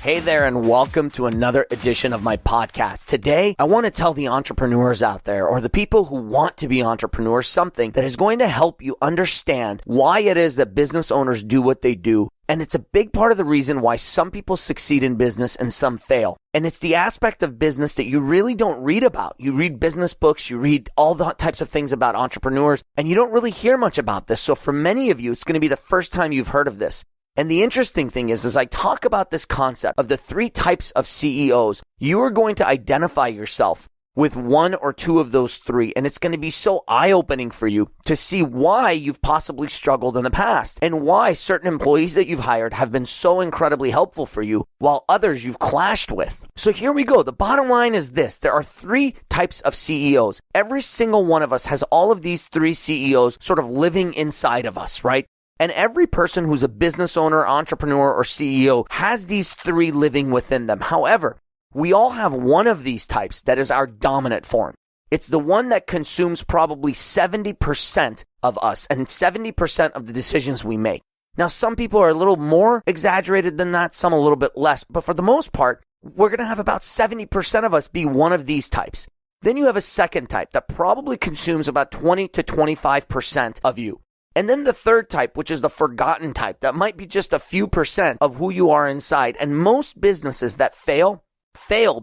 Hey there, and welcome to another edition of my podcast. Today, I want to tell the entrepreneurs out there, or the people who want to be entrepreneurs, something that is going to help you understand why it is that business owners do what they do. And it's a big part of the reason why some people succeed in business and some fail. And it's the aspect of business that you really don't read about. You read business books, you read all the types of things about entrepreneurs, and you don't really hear much about this. So for many of you, it's going to be the first time you've heard of this. And the interesting thing is, as I talk about this concept of the three types of CEOs, you are going to identify yourself with one or two of those three. And it's going to be so eye-opening for you to see why you've possibly struggled in the past and why certain employees that you've hired have been so incredibly helpful for you while others you've clashed with. So here we go. The bottom line is this. There are three types of CEOs. Every single one of us has all of these three CEOs sort of living inside of us, right? And every person who's a business owner, entrepreneur, or CEO has these three living within them. However, we all have one of these types that is our dominant form. It's the one that consumes probably 70% of us and 70% of the decisions we make. Now, some people are a little more exaggerated than that, some a little bit less. But for the most part, we're going to have about 70% of us be one of these types. Then you have a second type that probably consumes about 20 to 25% of you. And then the third type, which is the forgotten type, that might be just a few percent of who you are inside. And most businesses that fail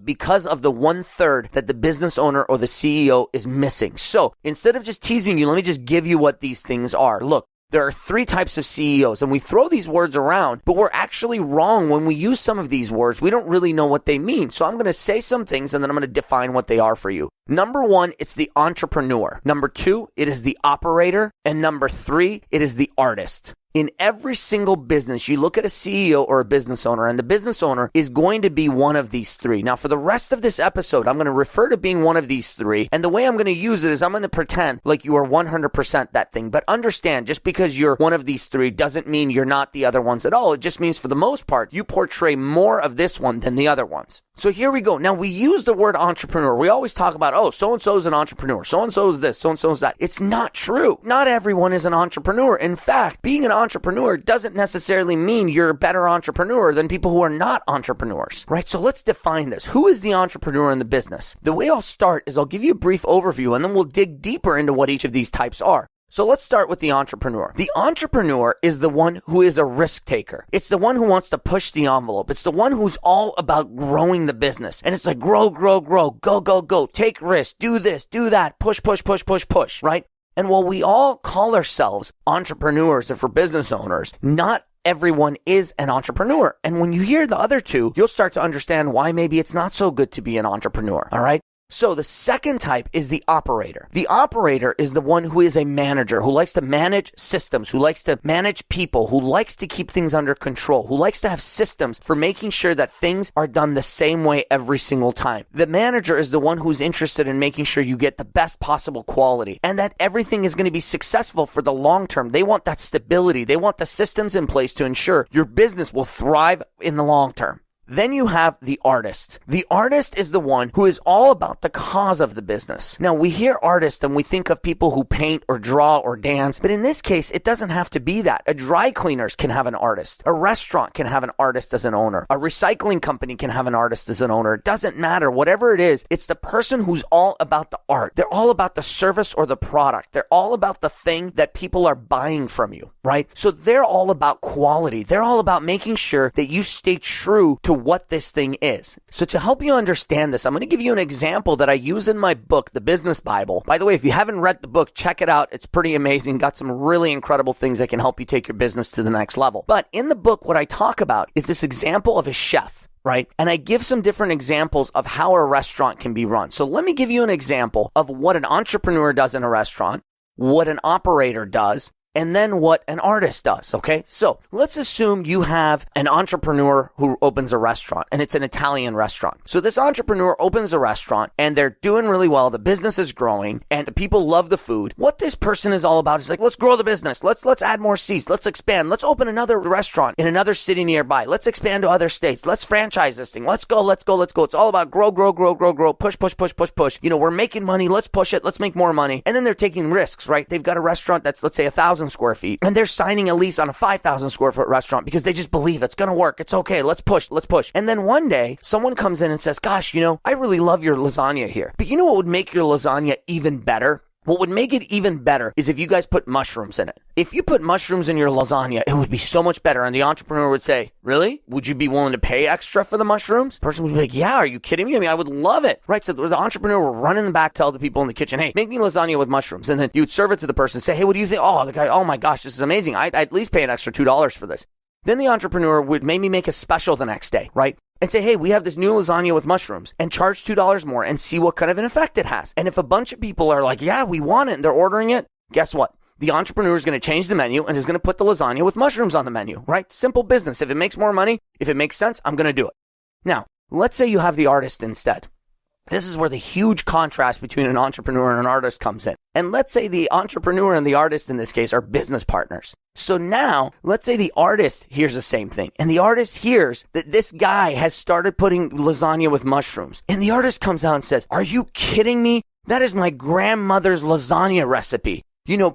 because of the 1/3 that the business owner or the CEO is missing. So instead of just teasing you, let me just give you what these things are. Look, there are three types of CEOs, and we throw these words around, but we're actually wrong when we use some of these words. We don't really know what they mean. So I'm going to say some things, and then I'm going to define what they are for you. Number one, it's the entrepreneur. Number two, it is the operator. And number three, it is the artist. In every single business, you look at a CEO or a business owner, and the business owner is going to be one of these three. Now, for the rest of this episode, I'm going to refer to being one of these three. And the way I'm going to use it is I'm going to pretend like you are 100% that thing. But understand, just because you're one of these three doesn't mean you're not the other ones at all. It just means for the most part, you portray more of this one than the other ones. So here we go. Now, we use the word entrepreneur. We always talk about, oh, so-and-so is an entrepreneur. So-and-so is this, so-and-so is that. It's not true. Not everyone is an entrepreneur. In fact, being an entrepreneur doesn't necessarily mean you're a better entrepreneur than people who are not entrepreneurs, right? So let's define this. Who is the entrepreneur in the business? The way I'll start is I'll give you a brief overview, and then we'll dig deeper into what each of these types are. So let's start with the entrepreneur. The entrepreneur is the one who is a risk taker. It's the one who wants to push the envelope. It's the one who's all about growing the business. And it's like grow, grow, grow, go, go, go, take risks, do this, do that, push, push, push, push, push, right? And while we all call ourselves entrepreneurs and for business owners, not everyone is an entrepreneur. And when you hear the other two, you'll start to understand why maybe it's not so good to be an entrepreneur, all right? So the second type is the operator. The operator is the one who is a manager, who likes to manage systems, who likes to manage people, who likes to keep things under control, who likes to have systems for making sure that things are done the same way every single time. The manager is the one who's interested in making sure you get the best possible quality and that everything is going to be successful for the long term. They want that stability. They want the systems in place to ensure your business will thrive in the long term. Then you have the artist. The artist is the one who is all about the cause of the business. Now, we hear artist and we think of people who paint or draw or dance, but in this case, it doesn't have to be that. A dry cleaners can have an artist. A restaurant can have an artist as an owner. A recycling company can have an artist as an owner. It doesn't matter. Whatever it is, it's the person who's all about the art. They're all about the service or the product. They're all about the thing that people are buying from you, right? So they're all about quality. They're all about making sure that you stay true to what this thing is. So to help you understand this, I'm going to give you an example that I use in my book, The Business Bible. By the way, if you haven't read the book, check it out. It's pretty amazing. Got some really incredible things that can help you take your business to the next level. But in the book, what I talk about is this example of a chef, right? And I give some different examples of how a restaurant can be run. So let me give you an example of what an entrepreneur does in a restaurant, what an operator does, and then what an artist does, okay? So let's assume you have an entrepreneur who opens a restaurant, and it's an Italian restaurant. So this entrepreneur opens a restaurant, and they're doing really well. The business is growing, and the people love the food. What this person is all about is like, let's grow the business. Let's add more seats. Let's expand. Let's open another restaurant in another city nearby. Let's expand to other states. Let's franchise this thing. Let's go. It's all about grow, push, push, push, push, push. You know, we're making money. Let's push it. Let's make more money. And then they're taking risks, right? They've got a restaurant that's, let's say, 1,000 5,000 square feet and they're signing a lease on a 5,000 square foot restaurant because they just believe it's going to work. It's okay. Let's push. And then one day someone comes in and says, gosh, I really love your lasagna here. But you know what would make your lasagna even better? What would make it even better is if you guys put mushrooms in it. If you put mushrooms in your lasagna, it would be so much better. And the entrepreneur would say, really? Would you be willing to pay extra for the mushrooms? The person would be like, yeah, are you kidding me? I mean, I would love it. Right? So the entrepreneur would run in the back, tell the people in the kitchen, hey, make me lasagna with mushrooms. And then you would serve it to the person, say, hey, what do you think? Oh, the guy, oh my gosh, this is amazing. I'd at least pay an extra $2 for this. Then the entrepreneur would maybe make a special the next day, right? And say, hey, we have this new lasagna with mushrooms, and charge $2 more and see what kind of an effect it has. And if a bunch of people are like, yeah, we want it, and they're ordering it, guess what? The entrepreneur is going to change the menu and is going to put the lasagna with mushrooms on the menu, right? Simple business. If it makes more money, if it makes sense, I'm going to do it. Now, let's say you have the artist instead. This is where the huge contrast between an entrepreneur and an artist comes in. And let's say the entrepreneur and the artist in this case are business partners. So now, let's say the artist hears the same thing. And the artist hears that this guy has started putting lasagna with mushrooms. And the artist comes out and says, are you kidding me? That is my grandmother's lasagna recipe.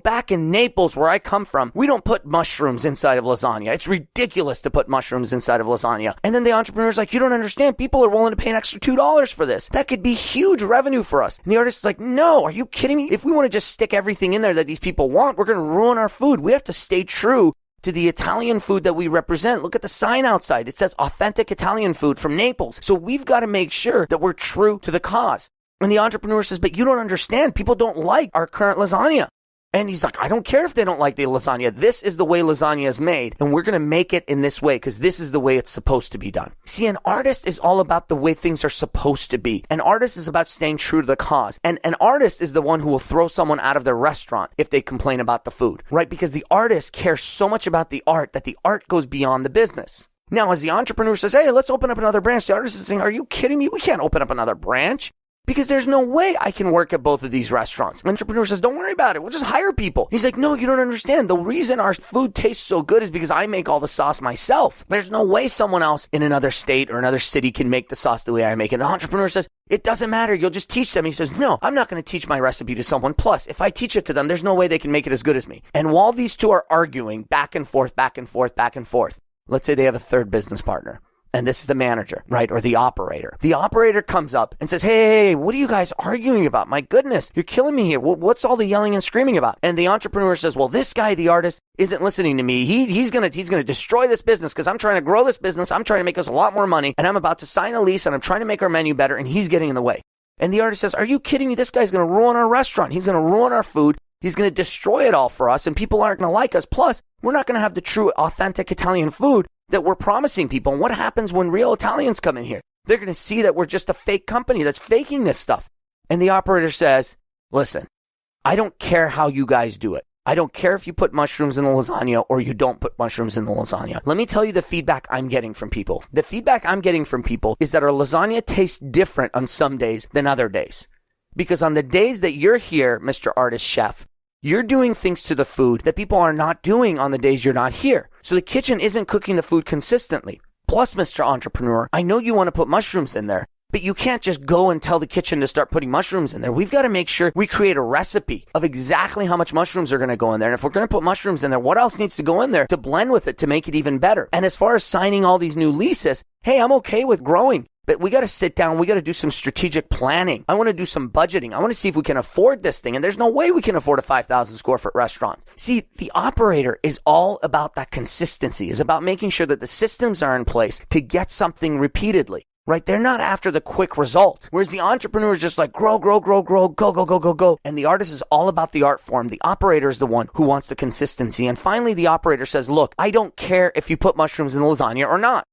Back in Naples, where I come from, we don't put mushrooms inside of lasagna. It's ridiculous to put mushrooms inside of lasagna. And then the entrepreneur's like, you don't understand. People are willing to pay an extra $2 for this. That could be huge revenue for us. And the artist's like, no, are you kidding me? If we want to just stick everything in there that these people want, we're going to ruin our food. We have to stay true to the Italian food that we represent. Look at the sign outside. It says authentic Italian food from Naples. So we've got to make sure that we're true to the cause. And the entrepreneur says, but you don't understand. People don't like our current lasagna. And he's like, I don't care if they don't like the lasagna. This is the way lasagna is made. And we're going to make it in this way because this is the way it's supposed to be done. See, an artist is all about the way things are supposed to be. An artist is about staying true to the cause. And an artist is the one who will throw someone out of their restaurant if they complain about the food, right? Because the artist cares so much about the art that the art goes beyond the business. Now, as the entrepreneur says, hey, let's open up another branch, the artist is saying, are you kidding me? We can't open up another branch. Because there's no way I can work at both of these restaurants. The entrepreneur says, don't worry about it. We'll just hire people. He's like, no, you don't understand. The reason our food tastes so good is because I make all the sauce myself. There's no way someone else in another state or another city can make the sauce the way I make it. And the entrepreneur says, it doesn't matter. You'll just teach them. He says, no, I'm not going to teach my recipe to someone. Plus, if I teach it to them, there's no way they can make it as good as me. And while these two are arguing back and forth, let's say they have a third business partner. And this is the manager, right? Or the operator. The operator comes up and says, hey, what are you guys arguing about? My goodness, you're killing me here. What's all the yelling and screaming about? And the entrepreneur says, well, this guy, the artist, isn't listening to me. He's going to destroy this business because I'm trying to grow this business. I'm trying to make us a lot more money. And I'm about to sign a lease and I'm trying to make our menu better. And he's getting in the way. And the artist says, are you kidding me? This guy's going to ruin our restaurant. He's going to ruin our food. He's going to destroy it all for us. And people aren't going to like us. Plus, we're not going to have the true, authentic Italian food that we're promising people. And what happens when real Italians come in here? They're going to see that we're just a fake company that's faking this stuff. And the operator says, listen, I don't care how you guys do it. I don't care if you put mushrooms in the lasagna or you don't put mushrooms in the lasagna. Let me tell you the feedback I'm getting from people. The feedback I'm getting from people is that our lasagna tastes different on some days than other days. Because on the days that you're here, Mr. Artist Chef, you're doing things to the food that people are not doing on the days you're not here. So the kitchen isn't cooking the food consistently. Plus, Mr. Entrepreneur, I know you want to put mushrooms in there, but you can't just go and tell the kitchen to start putting mushrooms in there. We've got to make sure we create a recipe of exactly how much mushrooms are going to go in there. And if we're going to put mushrooms in there, what else needs to go in there to blend with it to make it even better? And as far as signing all these new leases, hey, I'm okay with growing. But we got to sit down. We got to do some strategic planning. I want to do some budgeting. I want to see if we can afford this thing. And there's no way we can afford a 5,000 square foot restaurant. See, the operator is all about that consistency, is about making sure that the systems are in place to get something repeatedly, right? They're not after the quick result. Whereas the entrepreneur is just like grow, go. And the artist is all about the art form. The operator is the one who wants the consistency. And finally, the operator says, look, I don't care if you put mushrooms in the lasagna or not.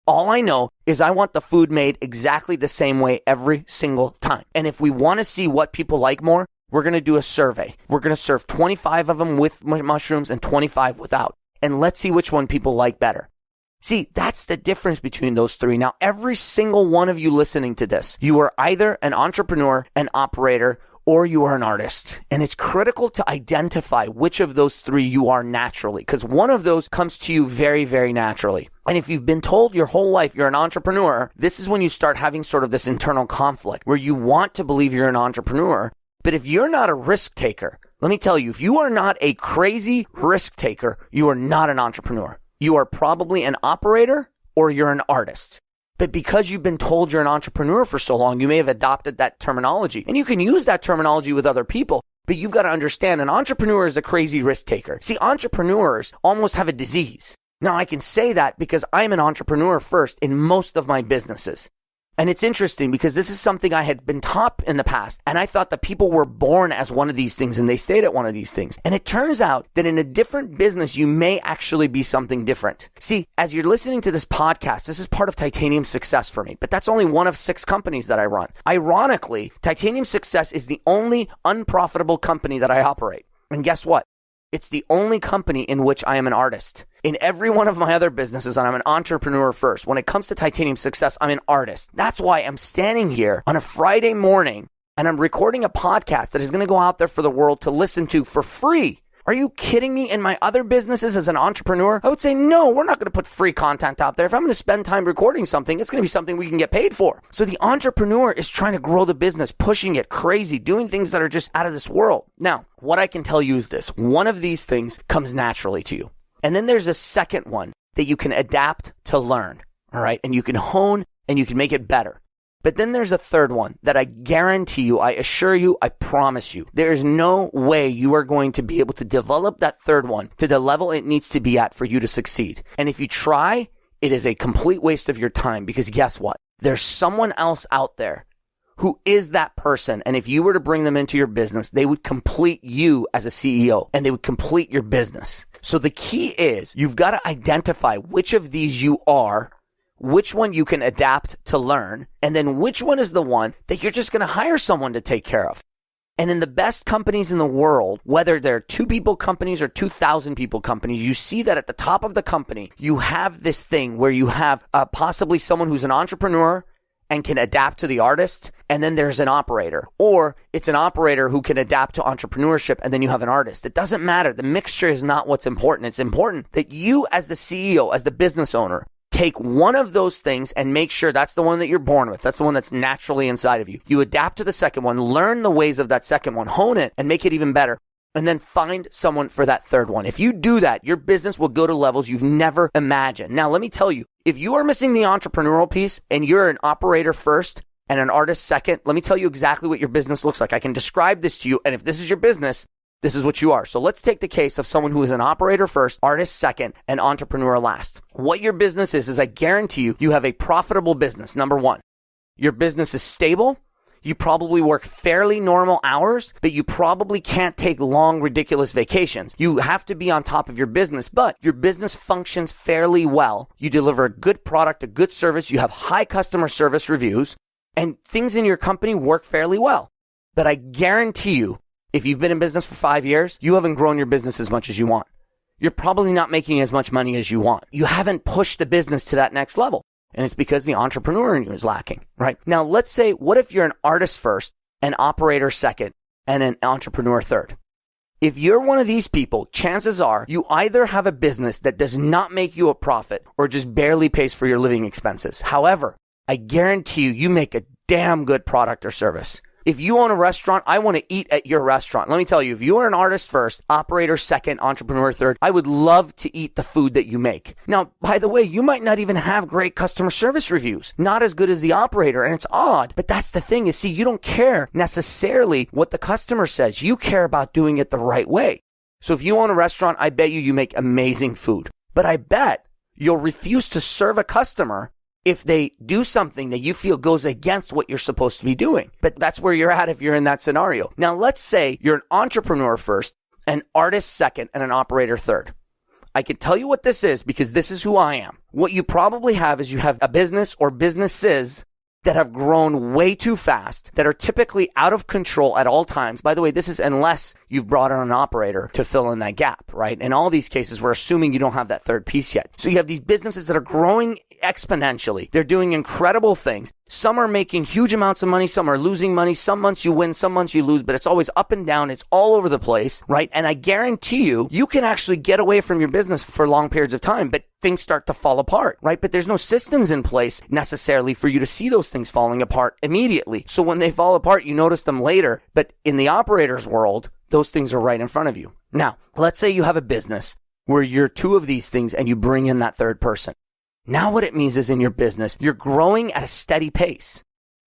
All I know is I want the food made exactly the same way every single time. And if we want to see what people like more, we're going to do a survey. We're going to serve 25 of them with mushrooms and 25 without. And let's see which one people like better. See, that's the difference between those three. Now, every single one of you listening to this, you are either an entrepreneur, an operator, or you are an artist. And it's critical to identify which of those three you are naturally, because one of those comes to you very, very naturally. And if you've been told your whole life you're an entrepreneur, this is when you start having sort of this internal conflict where you want to believe you're an entrepreneur. But if you're not a risk taker, Let me tell you, if you are not a crazy risk taker, you are not an entrepreneur. You are probably an operator or you're an artist. But because you've been told you're an entrepreneur for so long, you may have adopted that terminology. And you can use that terminology with other people, but you've got to understand an entrepreneur is a crazy risk taker. See, entrepreneurs almost have a disease. Now, I can say that because I'm an entrepreneur first in most of my businesses. And it's interesting because this is something I had been taught in the past. And I thought that people were born as one of these things and they stayed at one of these things. And it turns out that in a different business, you may actually be something different. See, as you're listening to this podcast, this is part of Titanium Success for me, but that's only one of 6 companies that I run. Ironically, Titanium Success is the only unprofitable company that I operate. And guess what? It's the only company in which I am an artist. In every one of my other businesses, I'm an entrepreneur first. When it comes to Titanium Success, I'm an artist. That's why I'm standing here on a Friday morning and I'm recording a podcast that is going to go out there for the world to listen to for free. Are you kidding me? In my other businesses as an entrepreneur, I would say, no, we're not going to put free content out there. If I'm going to spend time recording something, it's going to be something we can get paid for. So the entrepreneur is trying to grow the business, pushing it crazy, doing things that are just out of this world. Now, what I can tell you is this. One of these things comes naturally to you. And then there's a second one that you can adapt to learn. All right. And you can hone and you can make it better. But then there's a third one that I guarantee you, I assure you, I promise you, there is no way you are going to be able to develop that third one to the level it needs to be at for you to succeed. And if you try, it is a complete waste of your time because guess what? There's someone else out there who is that person. And if you were to bring them into your business, they would complete you as a CEO and they would complete your business. So the key is you've got to identify which of these you are, which one you can adapt to learn, and then which one is the one that you're just going to hire someone to take care of. And in the best companies in the world, whether they're 2 people companies or 2,000 people companies, you see that at the top of the company, you have this thing where you have possibly someone who's an entrepreneur and can adapt to the artist, and then there's an operator. Or it's an operator who can adapt to entrepreneurship, and then you have an artist. It doesn't matter. The mixture is not what's important. It's important that you as the CEO, as the business owner, take one of those things and make sure that's the one that you're born with. That's the one that's naturally inside of you. You adapt to the second one, learn the ways of that second one, hone it, and make it even better. And then find someone for that third one. If you do that, your business will go to levels you've never imagined. Now, let me tell you, if you are missing the entrepreneurial piece and you're an operator first and an artist second, let me tell you exactly what your business looks like. I can describe this to you. And if this is your business, this is what you are. So let's take the case of someone who is an operator first, artist second, and entrepreneur last. What your business is I guarantee you, you have a profitable business. Number one, your business is stable. You probably work fairly normal hours, but you probably can't take long, ridiculous vacations. You have to be on top of your business, but your business functions fairly well. You deliver a good product, a good service. You have high customer service reviews, and things in your company work fairly well. But I guarantee you, if you've been in business for 5 years, you haven't grown your business as much as you want. You're probably not making as much money as you want. You haven't pushed the business to that next level. And it's because the entrepreneur in you is lacking, right? Now, let's say, what if you're an artist first, an operator second, and an entrepreneur third? If you're one of these people, chances are you either have a business that does not make you a profit or just barely pays for your living expenses. However, I guarantee you, you make a damn good product or service. If you own a restaurant, I want to eat at your restaurant. Let me tell you, if you are an artist first, operator second, entrepreneur third, I would love to eat the food that you make. Now, by the way, you might not even have great customer service reviews, not as good as the operator. And it's odd, but that's the thing is, see, you don't care necessarily what the customer says. You care about doing it the right way. So if you own a restaurant, I bet you make amazing food. But I bet you'll refuse to serve a customer if they do something that you feel goes against what you're supposed to be doing. But that's where you're at if you're in that scenario. Now, let's say you're an entrepreneur first, an artist second, and an operator third. I can tell you what this is because this is who I am. What you probably have is you have a business or businesses that have grown way too fast, that are typically out of control at all times. By the way, this is unless you've brought on an operator to fill in that gap, right? In all these cases, we're assuming you don't have that third piece yet. So you have these businesses that are growing exponentially. They're doing incredible things. Some are making huge amounts of money. Some are losing money. Some months you win, some months you lose, but it's always up and down. It's all over the place, right? And I guarantee you, you can actually get away from your business for long periods of time, but things start to fall apart, right? But there's no systems in place necessarily for you to see those things falling apart immediately. So when they fall apart, you notice them later. But in the operator's world, those things are right in front of you. Now, let's say you have a business where you're two of these things and you bring in that third person. Now what it means is in your business, you're growing at a steady pace.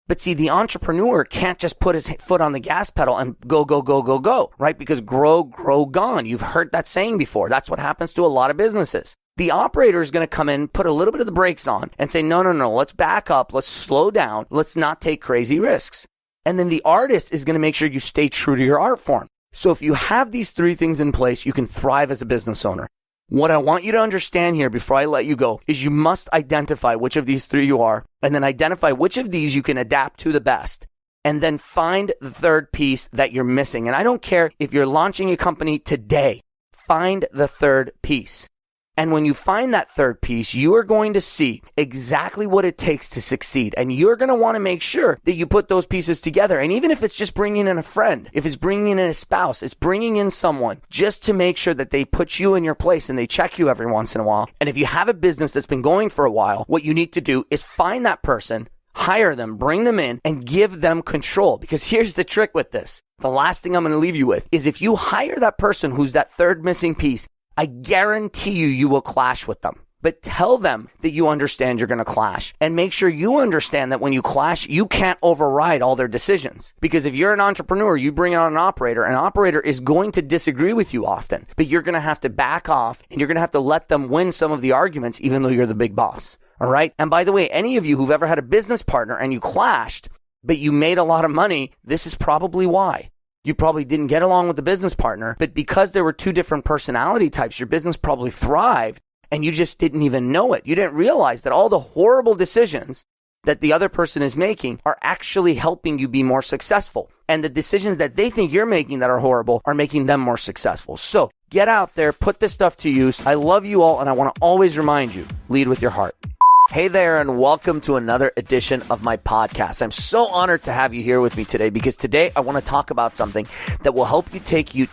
But see, the entrepreneur can't just put his foot on the gas pedal and go, right? Because grow, gone. You've heard that saying before. That's what happens to a lot of businesses. The operator is going to come in, put a little bit of the brakes on and say, no, let's back up. Let's slow down. Let's not take crazy risks. And then the artist is going to make sure you stay true to your art form. So if you have these three things in place, you can thrive as a business owner. What I want you to understand here before I let you go is you must identify which of these three you are, and then identify which of these you can adapt to the best. And then find the third piece that you're missing. And I don't care if you're launching a company today, find the third piece. And when you find that third piece, you are going to see exactly what it takes to succeed. And you're going to want to make sure that you put those pieces together. And even if it's just bringing in a friend, if it's bringing in a spouse, it's bringing in someone just to make sure that they put you in your place and they check you every once in a while. And if you have a business that's been going for a while, what you need to do is find that person, hire them, bring them in, and give them control. Because here's the trick with this. The last thing I'm going to leave you with is if you hire that person who's that third missing piece, I guarantee you will clash with them. But tell them that you understand you're going to clash. And make sure you understand that when you clash, you can't override all their decisions. Because if you're an entrepreneur, you bring on an operator is going to disagree with you often. But you're going to have to back off and you're going to have to let them win some of the arguments, even though you're the big boss. All right? And by the way, any of you who've ever had a business partner and you clashed, but you made a lot of money, this is probably why. You probably didn't get along with the business partner, but because there were two different personality types, your business probably thrived and you just didn't even know it. You didn't realize that all the horrible decisions that the other person is making are actually helping you be more successful. And the decisions that they think you're making that are horrible are making them more successful. So get out there, put this stuff to use. I love you all, and I want to always remind you, lead with your heart. Hey there, and welcome to another edition of my podcast. I'm so honored to have you here with me today because today I want to talk about something that will help you take your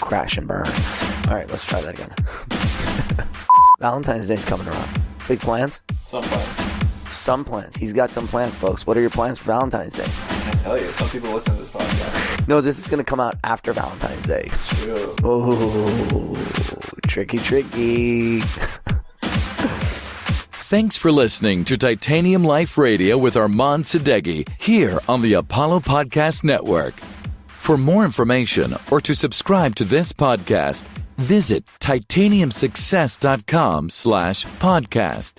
crash and burn. All right, let's try that again. Valentine's Day is coming around. Big plans? Some plans. He's got some plans, folks. What are your plans for Valentine's Day? I can't tell you. Some people listen to this podcast. No, this is going to come out after Valentine's Day. True. Oh, tricky. Thanks for listening to Titanium Life Radio with Arman Sadeghi here on the Apollo Podcast Network. For more information or to subscribe to this podcast, visit titaniumsuccess.com/podcast.